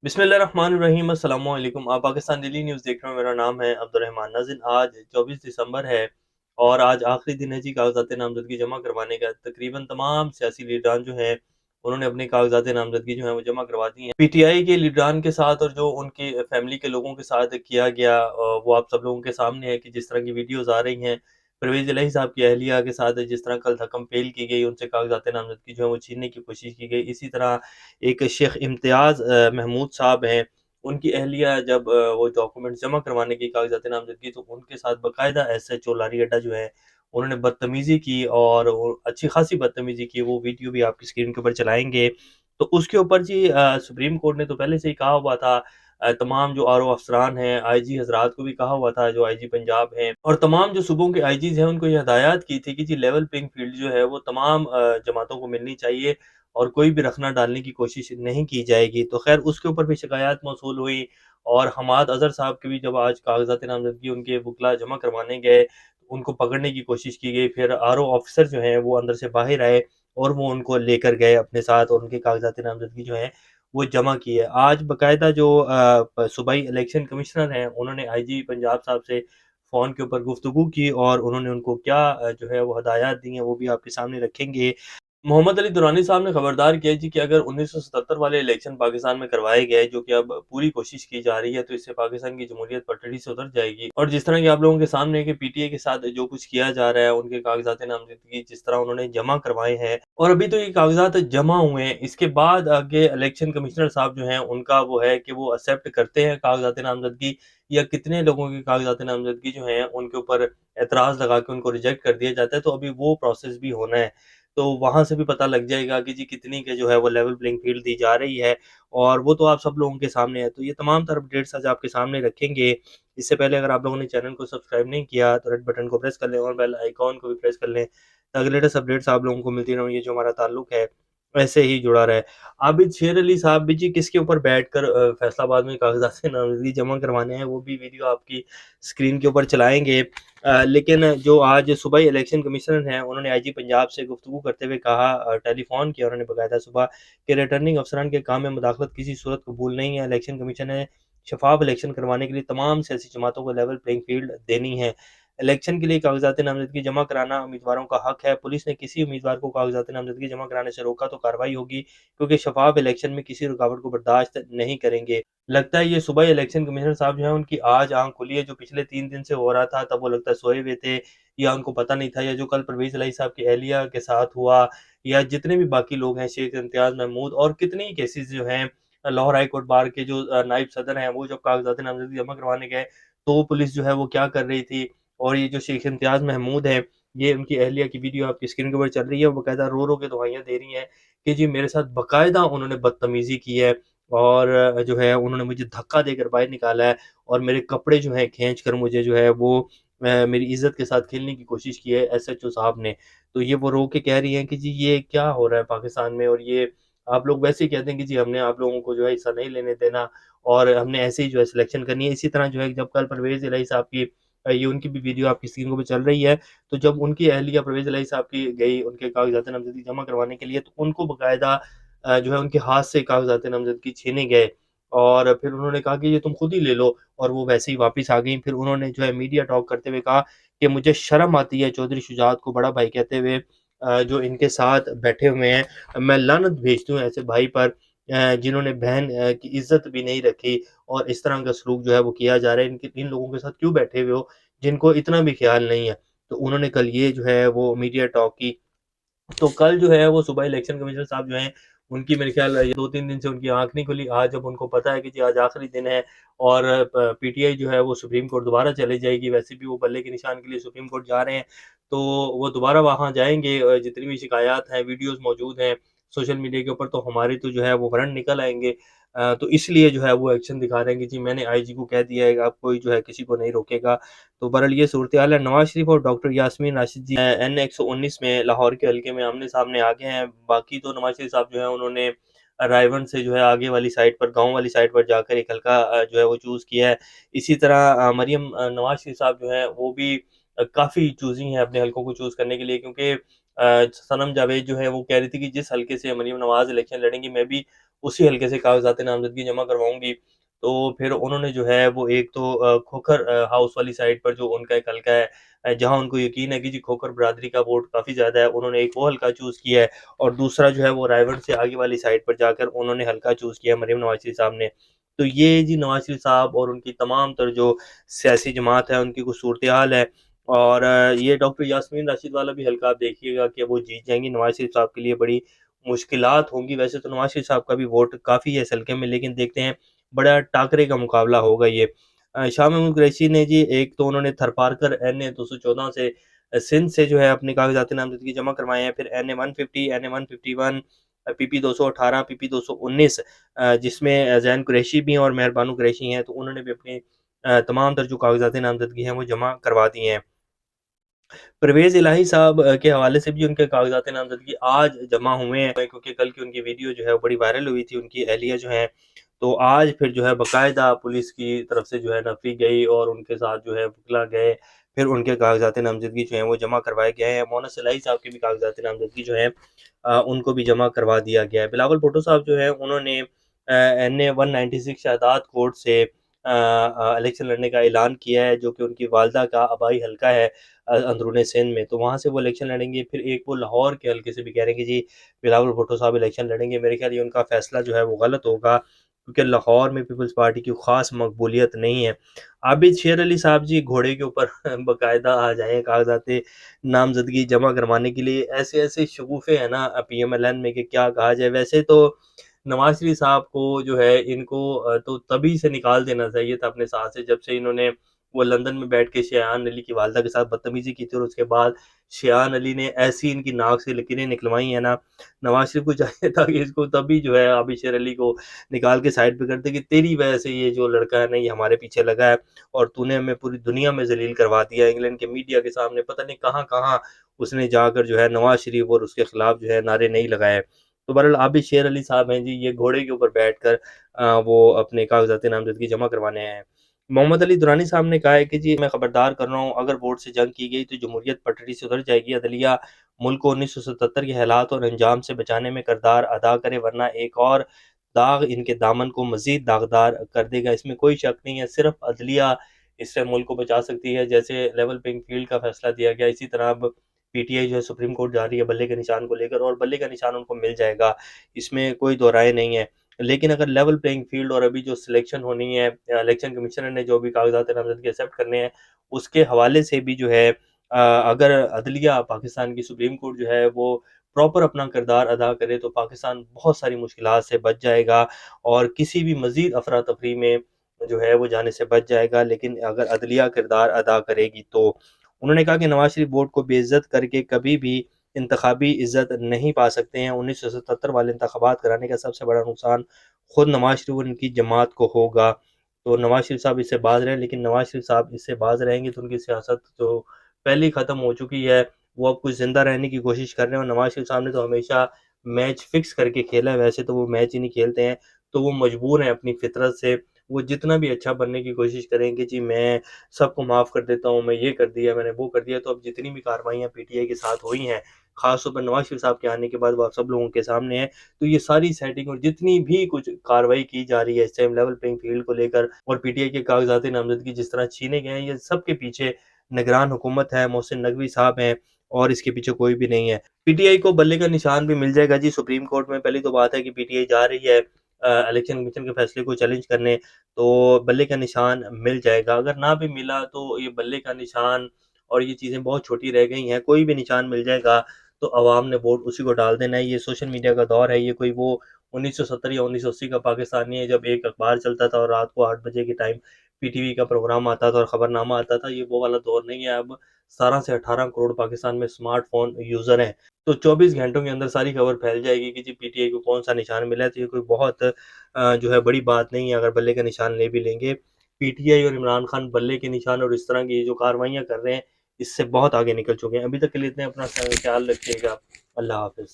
बिस्मिल्लाहिर्रहमानिर्रहीम अस्सलाम वालेकुम। आप पाकिस्तान डेली न्यूज़ देख रहे हो। मेरा नाम है अब्दुर्रहमान नाज़िन। आज 24 दिसंबर है और आज आखिरी दिन है जी कागज़ात नामज़दगी जमा करवाने का। तकरीबन तमाम सियासी लीडरान जो हैं उन्होंने अपनी कागज़ात नामज़दगी जो है वो जमा करवा दी हैं। पीटीआई के लीडरान के साथ और जो उनकी फैमिली के लोगों के साथ किया गया वो आप सब लोगों के सामने है कि जिस तरह की वीडियोज़ आ रही हैं। परवेज़ इलाही साहब की अहलिया के साथ जिस तरह कल धक्कम पेल की गई, उनसे कागज़ात नामज़दगी जो है वो छीनने की कोशिश की गई। इसी तरह एक शेख इम्तियाज़ महमूद साहब हैं, उनकी अहलिया जब वो डॉक्यूमेंट्स जमा करवाने की कागज़ात नामज़दगी तो उनके साथ बाकायदा एसएचओ लारी अड्डा जो है, उन्होंने बदतमीज़ी की और वो अच्छी खासी बदतमीज़ी की। वो वीडियो भी आपकी स्क्रीन के ऊपर चलाएँगे। तो उसके ऊपर जी सुप्रीम कोर्ट ने तो पहले से ही कहा हुआ था। तमाम जो आरओ अफ़सरान हैं, आईजी हज़रात को भी कहा हुआ था, जो आईजी पंजाब हैं और तमाम जो सूबों के आईजीज़ हैं, उनको ये हिदायत की थी कि जी लेवल प्लेइंग फ़ील्ड जो है वो तमाम जमातों को मिलनी चाहिए और कोई भी रखना डालने की कोशिश नहीं की जाएगी। तो ख़ैर उसके ऊपर भी शिकायत मौसूल हुई और हमाद अज़हर साहब के भी जब आज कागज़ात नामज़दगी उनके वुकला जमा करवाने गए, उनको पकड़ने की कोशिश की गई। फिर आरओ ऑफ़िसर जो हैं वो अंदर से बाहर आए और वो उनको लेकर गए अपने साथ और उनकी कागज़ात नामज़दगी जो है वो जमा की है। आज बाकायदा जो सूबाई इलेक्शन कमिश्नर हैं, उन्होंने आईजी पंजाब साहब से फ़ोन के ऊपर गुफ्तगू की और उन्होंने उनको क्या जो है वो हदायत दी हैं, वो भी आपके सामने रखेंगे। मोहम्मद अली दुरानी साहब ने खबरदार किया जी कि अगर 1977 वाले इलेक्शन पाकिस्तान में करवाए गए, जो कि अब पूरी कोशिश की जा रही है, तो इससे पाकिस्तान की जमहूरियत पटड़ी से उतर जाएगी। और जिस तरह की आप लोगों के सामने है कि पीटीए के साथ जो कुछ किया जा रहा है, उनके कागज़ात नामज़दगी जिस तरह उन्होंने जमा करवाए हैं और अभी तो ये कागज़ात जमा हुए हैं, इसके बाद आगे इलेक्शन कमिश्नर साहब जो हैं, उनका वो है कि वो एक्सेप्ट करते हैं कागज़ात नामज़दगी या कितने लोगों की कागज़ात नामज़दगी जो हैं, उनके ऊपर एतराज़ लगा के उनको रिजेक्ट कर दिया जाता है, तो अभी वो प्रोसेस भी होना है। तो वहाँ से भी पता लग जाएगा कि जी कितनी के जो है वो लेवल प्लेइंग फील्ड दी जा रही है और वो तो आप सब लोगों के सामने है। तो ये तमाम तर अपडेट्स आज आपके सामने रखेंगे। इससे पहले अगर आप लोगों ने चैनल को सब्सक्राइब नहीं किया तो रेड बटन को प्रेस कर लें और बेल आइकॉन को भी प्रेस कर लें ताकि लेटेस्ट अपडेट्स आप लोगों को मिलती रहें। ये जो हमारा ताल्लुक है ऐसे ही जुड़ा रहे। आबिद शेर अली साहब भी जी किसके ऊपर बैठकर फैसलाबाद में कागज़ात से नामज़दगी जमा करवाने हैं, वो भी वीडियो आपकी स्क्रीन के ऊपर चलाएँगे। लेकिन जो आज सूबाई इलेक्शन कमिश्नर हैं, उन्होंने आईजी पंजाब से गुफ्तगू करते हुए कहा टेलीफ़ोन किया उन्होंने बाकायदा सुबह कि रिटर्निंग अफ़सरान के काम में मुदाखलत किसी सूरत कबूल नहीं है। इलेक्शन कमीशन ने शफ़ाफ़ इलेक्शन करवाने के लिए तमाम सियासी जमातों को लेवल प्लेइंग फ़ील्ड देनी है। इलेक्शन के लिए कागज़ात नामज़दगी जमा कराना उम्मीदवारों का हक है। पुलिस ने किसी उम्मीदवार को कागज़ात नामज़दगी जमा कराने से रोका तो कार्रवाई होगी क्योंकि शफ़ाफ़ इलेक्शन में किसी रुकावट को बर्दाश्त नहीं करेंगे। लगता है ये सुबह इलेक्शन कमिश्नर साहब जो हैं उनकी आज आँख खुली है, जो पिछले 3 दिन से हो रहा था तब वो लगता है सोए हुए थे या उनको पता नहीं था या जो कल परवेज़ इलाही साहब की अहलिया के साथ हुआ या जितने भी बाकी लोग हैं शेख इम्तियाज़ महमूद और कितने ही केसेज़ जो हैं लाहौर हाई कोर्ट बार के जो नायब सदर हैं वो जब कागज़ात नामज़दगी जमा करवाने गए, तो पुलिस जो है वो क्या कर रही थी और ये जो शेख इम्तियाज़ महमूद हैं, ये उनकी अहलिया की वीडियो आपकी स्क्रीन के ऊपर चल रही है, वो बाकायदा रो-रो के दुहाइयाँ दे रही हैं कि जी मेरे साथ बाकायदा उन्होंने बदतमीज़ी की है और जो है उन्होंने मुझे धक्का देकर बाहर निकाला है और मेरे कपड़े जो हैं खींच कर मुझे जो है वो मेरी इज़्ज़त के साथ खेलने की कोशिश की है एसएचओ साहब ने। तो ये वो रो के कह रही हैं कि जी ये क्या हो रहा है पाकिस्तान में और ये आप लोग वैसे ही कहते हैं कि जी हमने आप लोगों को जो है हिस्सा नहीं लेने देना और हमने ऐसे ही जो है सिलेक्शन करनी है। इसी तरह जो है जब कल परवेज़ इलाही साहब की ये उनकी भी वीडियो आपकी स्क्रीन के ऊपर चल रही है, तो जब उनकी अहलिया परवेज़ इलाही साहब की गई उनके कागज़ात नामज़दगी जमा करवाने के लिए तो उनको बाकायदा जो है उनके हाथ से कागज़ात नामज़दगी छीने गए और फिर उन्होंने कहा कि ये तुम खुद ही ले लो और वो वैसे ही वापस आ गईं। फिर उन्होंने जो है मीडिया टॉक करते हुए कहा कि मुझे शर्म आती है चौधरी शुजात को बड़ा भाई कहते हुए जो इनके साथ बैठे हुए हैं। मैं लानत भेजती हूँ ऐसे भाई पर जिन्होंने बहन की इज़्ज़त भी नहीं रखी और इस तरह का सलूक जो है वो किया जा रहा है। इनके इन लोगों के साथ क्यों बैठे हुए हो, जिनको इतना भी ख़्याल नहीं है। तो उन्होंने कल ये जो है वो मीडिया टॉक की। तो कल जो है वो सुबह इलेक्शन कमिश्नर साहब जो हैं, उनकी मेरे ख़्याल ये 2-3 दिन से उनकी आँख नहीं खुली। आज जब उनको पता है कि जी आज आखिरी दिन है और प पीटीआई जो है वो सुप्रीम कोर्ट दोबारा चली जाएगी, वैसे भी वो बल्ले के निशान के लिए सुप्रीम कोर्ट जा रहे हैं, तो वो दोबारा वहाँ जाएँगे। जितनी भी शिकायत हैं, वीडियोज़ मौजूद हैं सोशल मीडिया के ऊपर, तो हमारे तो जो है वो वारंट निकल आएँगे। तो इसलिए जो है वो एक्शन दिखा रहे हैं कि जी मैंने आईजी को कह दिया है कि अब कोई जो है किसी को नहीं रोकेगा। तो बहरहाल ये सूरत-ए-हाल है। नवाज़ शरीफ और doctor Yasmin Rashid G N 119 में लाहौर के हल्के में आमने-सामने आ गए हैं। बाकी तो नवाज़ शरीफ साहब जो हैं उन्होंने रायवन से जो है आगे वाली साइड पर गाँव वाली साइड पर जाकर एक हल्का जो है वो चूज़ किया है। इसी तरह मरियम नवाज़ शरीफ साहब जो हैं वो भी काफ़ी चूज़ी हैं अपने हलकों को चूज़ करने के लिए क्योंकि सनम जावेद जो है वो कह रही थी कि जिस हल्के से मरीम नवाज़ इलेक्शन लड़ेंगी, मैं भी उसी हल्के से कागज़ात नामज़दगी जमा करवाऊँगी। तो फिर उन्होंने जो है वो एक तो खोखर हाउस वाली साइड पर जो उनका एक हल्का है, जहाँ उनको यकीन है कि जी खोखर बिरादरी का वोट काफ़ी ज़्यादा है, उन्होंने एक वो हल्का चूज़ किया है और दूसरा जो है वो रायगढ़ से आगे वाली साइड पर जाकर उन्होंने हल्का चूज़ किया है मरीम नवाज़ शरीफ साहब ने। तो ये जी नवाज़ शरीफ साहब और उनकी तमाम तर जो सियासी जमात है, उनकी कुछ सूरत-ए-हाल है और ये डॉक्टर यास्मीन राशिद वाला भी हल्का आप देखिएगा कि वो जीत जाएँगी, नवाज़ शरीफ साहब के लिए बड़ी मुश्किलात होंगी। वैसे तो नवाज़ शरीफ साहब का भी वोट काफ़ी है इस हल्के में, लेकिन देखते हैं बड़ा टाकरे का मुकाबला होगा ये। शाह महमूद कुरैशी ने जी एक तो उन्होंने थरपारकर एनए 214 से सिंध से जो है अपने कागज़ात नामज़दगी जमा करवाए हैं, फिर एनए 150, एनए 151, पीपी 218, पीपी 219 जिसमें ज़ैन कुरैशी भी हैं और मेहरबानो कुरैशी हैं, तो उन्होंने भी अपनी तमाम तर जो कागज़ात नामज़दगी हैं, वो जमा करवा दिए हैं। परवेज़ इलाही साहब के हवाले से भी उनके कागज़ात नामज़दगी आज जमा हुए हैं क्योंकि कल की उनकी वीडियो जो है वो बड़ी वायरल हुई थी, उनकी अहलिया जो हैं, तो आज फिर जो है बाकायदा पुलिस की तरफ से जो है नफ़ी गई और उनके साथ जो है वकील गए, फिर उनके कागज़ात नामज़दगी जो हैं वो जमा करवाए गए हैं। मोहम्मद इलाही साहब के भी कागज़ात नामज़दगी जो हैं उनको भी जमा करवा दिया गया है। बिलावल भुट्टो साहब जो हैं उन्होंने एनए 196 शहदाद कोर्ट से इलेक्शन लड़ने का ऐलान किया है, जो कि उनकी वालिदा का आबाई हल्का है अंदरूनी सिंध में, तो वहाँ से वो इलेक्शन लड़ेंगे। फिर एक वो लाहौर के हल्के से भी कह रहे हैं कि जी बिलावल भुट्टो साहब इलेक्शन लड़ेंगे। मेरे ख्याल ये उनका फैसला जो है वो गलत होगा क्योंकि लाहौर में पीपल्स पार्टी की ख़ास मकबूलियत नहीं है। आबिद शेर अली साहब जी घोड़े के ऊपर बाकायदा आ जाए हैं कागज़ात नामज़दगी जमा करवाने के लिए। ऐसे-ऐसे शगुफ़े हैं ना पीएमएलएन में कि क्या कहा जाए। वैसे तो नवाज़ शरीफ साहब को जो है इनको तो तभी से निकाल देना चाहिए था अपने साथ से जब से इन्होंने वो लंदन में बैठ के शियान अली की वालिदा के साथ बदतमीज़ी की थी और उसके बाद शियान अली ने ऐसी इनकी नाक से लकीरें निकलवाई हैं ना, नवाज़ शरीफ को चाहिए था कि इसको तभी जो है आबिद शेर अली को निकाल के साइड पे कर दे कि तेरी वजह से ये जो लड़का है ना ये हमारे पीछे लगा है और तूने हमें पूरी दुनिया में ज़लील करवा दिया। इंग्लैंड के मीडिया के सामने पता नहीं कहाँ-कहाँ उसने जाकर जो है नवाज़ शरीफ और उसके खिलाफ जो है नारे नहीं लगाए। तो बहरहाल आबिद शेर अली साहब हैं जी, ये घोड़े के ऊपर बैठकर वो अपने कागज़ात नामज़दगी जमा करवाने आए हैं। मोहम्मद अली दुरानी साहब ने कहा है कि जी मैं खबरदार कर रहा हूँ, अगर वोट से जंग की गई तो जमहूरियत पटरी से उतर जाएगी। अदलिया मुल्क को 1977 के हालात और अंजाम से बचाने में किरदार अदा करे, वरना एक और दाग इनके दामन को मज़ीद दागदार कर देगा। इसमें कोई शक नहीं है, सिर्फ़ अदलिया इससे मुल्क को बचा सकती है। जैसे लेवल प्लेइंग फ़ील्ड का फैसला दिया गया, इसी तरह अब पीटीआई जो है सुप्रीम कोर्ट जा रही है बल्ले के निशान को लेकर और बल्ले का निशान उनको मिल जाएगा, इसमें कोई दो राय नहीं है। लेकिन अगर लेवल प्लेइंग फ़ील्ड और अभी जो सिलेक्शन होनी है, इलेक्शन कमिश्नर ने जो भी कागज़ात नामज़दगी एक्सेप्ट करने हैं, उसके हवाले से भी जो है अगर अदलिया पाकिस्तान की सुप्रीम कोर्ट जो है वो प्रॉपर अपना किरदार अदा करे तो पाकिस्तान बहुत सारी मुश्किलात से बच जाएगा और किसी भी मज़ीद अफरा-तफ़री में जो है वो जाने से बच जाएगा। लेकिन अगर अदलिया किरदार अदा करेगी तो उन्होंने कहा कि नवाज़ शरीफ वोट को बेइज़्ज़त करके कभी भी इंतखाबी इज़्ज़त नहीं पा सकते हैं। 1977 वाले इंतखाबात कराने का सबसे बड़ा नुकसान खुद नवाज़ शरीफ और उनकी जमात को होगा। तो नवाज़ शरीफ साहब इससे बाज़ रहें, लेकिन नवाज़ शरीफ साहब इससे बाज़ रहेंगे तो उनकी सियासत जो पहले ही ख़त्म हो चुकी है, वो अब कुछ ज़िंदा रहने की कोशिश कर रहे हैं और नवाज़ शरीफ साहब ने तो हमेशा मैच फ़िक्स करके खेला है, वैसे तो वो मैच ही नहीं खेलते हैं, तो वो मजबूर हैं अपनी फ़ितरत से, वो जितना भी अच्छा बनने की कोशिश करेंगे जी मैं सबको माफ़ कर देता हूँ, मैं ये कर दिया, मैंने वो कर दिया, तो अब जितनी भी कार्रवाइयाँ पीटीआई के साथ हुई हैं, ख़ास तौर पर नवाज़ शरीफ साहब के आने के बाद वो आप सब लोगों के सामने है, तो ये सारी सेटिंग और जितनी भी कुछ कार्रवाई की जा रही है इस टाइम लेवल प्लेइंग फ़ील्ड को लेकर और पीटीआई के कागज़ात नामज़दगी जिस तरह छीने गए हैं, ये सब के पीछे निगरान हुकूमत है, मोहसिन नकवी साहब हैं और इसके पीछे कोई भी नहीं है। पीटीआई को बल्ले का निशान भी मिल जाएगा जी सुप्रीम कोर्ट में, पहली तो बात है कि पीटीआई जा रही है इलेक्शन कमीशन के फैसले को चैलेंज करने, तो बल्ले का निशान मिल जाएगा। अगर ना भी मिला तो ये बल्ले का निशान और ये चीज़ें बहुत छोटी रह गई हैं, कोई भी निशान मिल जाएगा तो अवाम ने वोट उसी को डाल देना है। ये सोशल मीडिया का दौर है, ये कोई वो 1970 या 1980 का पाकिस्तान नहीं है जब एक अखबार चलता था और रात को 8 बजे के टाइम पीटीवी का प्रोग्राम आता था और खबरनामा आता था, ये वो वाला दौर नहीं है। अब 17 से 18 करोड़ पाकिस्तान में स्मार्टफ़ोन यूज़र हैं, तो 24 घंटों के अंदर सारी खबर फैल जाएगी कि जी पीटीआई को कौन-सा निशान मिला है, तो ये कोई बहुत जो है बड़ी बात नहीं है अगर बल्ले का निशान ले भी लेंगे। पीटीआई और इमरान खान बल्ले के निशान और इस तरह की जो कार्रवाइयाँ कर रहे हैं, इससे बहुत आगे निकल चुके हैं। अभी तक के लिए इतना अपना ख्याल रखिएगा। अल्लाह हाफ़िज़।